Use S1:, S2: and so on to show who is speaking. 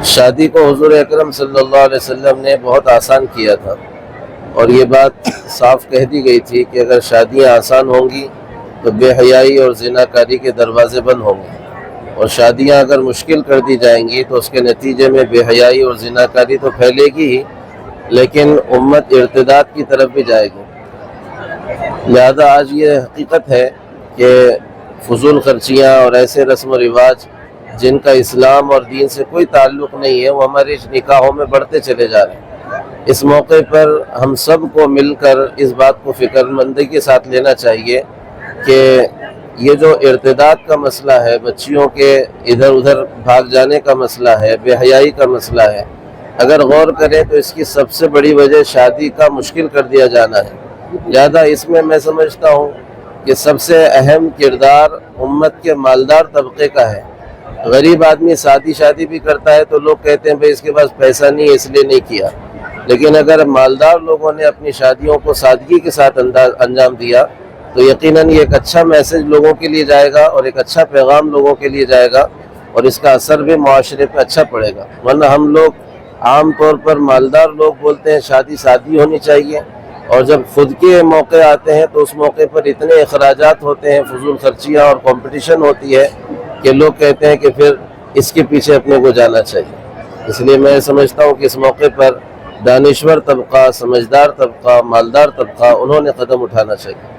S1: شادی کو حضور اکرم صلی اللہ علیہ وسلم نے بہت آسان کیا تھا، اور یہ بات صاف کہہ دی گئی تھی کہ اگر شادیاں آسان ہوں گی تو بے حیائی اور زناکاری کے دروازے بند ہوں گے، اور شادیاں اگر مشکل کر دی جائیں گی تو اس کے نتیجے میں بے حیائی اور زناکاری تو پھیلے گی ہی، لیکن امت ارتداد کی طرف بھی جائے گی۔ لہذا آج یہ حقیقت ہے کہ فضول خرچیاں اور ایسے رسم و رواج جن کا اسلام اور دین سے کوئی تعلق نہیں ہے وہ ہماری نکاحوں میں بڑھتے چلے جا رہے ہیں۔ اس موقع پر ہم سب کو مل کر اس بات کو فکر مندی کے ساتھ لینا چاہیے کہ یہ جو ارتداد کا مسئلہ ہے، بچیوں کے ادھر ادھر بھاگ جانے کا مسئلہ ہے، بے حیائی کا مسئلہ ہے، اگر غور کریں تو اس کی سب سے بڑی وجہ شادی کا مشکل کر دیا جانا ہے۔ لہذا اس میں سمجھتا ہوں کہ سب سے اہم کردار امت کے مالدار طبقے کا ہے۔ غریب آدمی شادی بھی کرتا ہے تو لوگ کہتے ہیں بھئی اس کے پاس پیسہ نہیں ہے اس لیے نہیں کیا، لیکن اگر مالدار لوگوں نے اپنی شادیوں کو سادگی کے ساتھ انجام دیا تو یقیناً یہ ایک اچھا میسج لوگوں کے لیے جائے گا اور ایک اچھا پیغام لوگوں کے لیے جائے گا، اور اس کا اثر بھی معاشرے پہ اچھا پڑے گا۔ ورنہ ہم لوگ عام طور پر مالدار لوگ بولتے ہیں شادی سادی ہونی چاہیے، اور جب خود کے موقع آتے ہیں تو اس موقع پر اتنے اخراجات ہوتے ہیں، فضول خرچیاں اور کمپٹیشن ہوتی ہے کہ لوگ کہتے ہیں کہ پھر اس کے پیچھے اپنے کو جانا چاہیے۔ اس لیے میں سمجھتا ہوں کہ اس موقع پر دانشور طبقہ، سمجھدار طبقہ، مالدار طبقہ، انہوں نے قدم اٹھانا چاہیے۔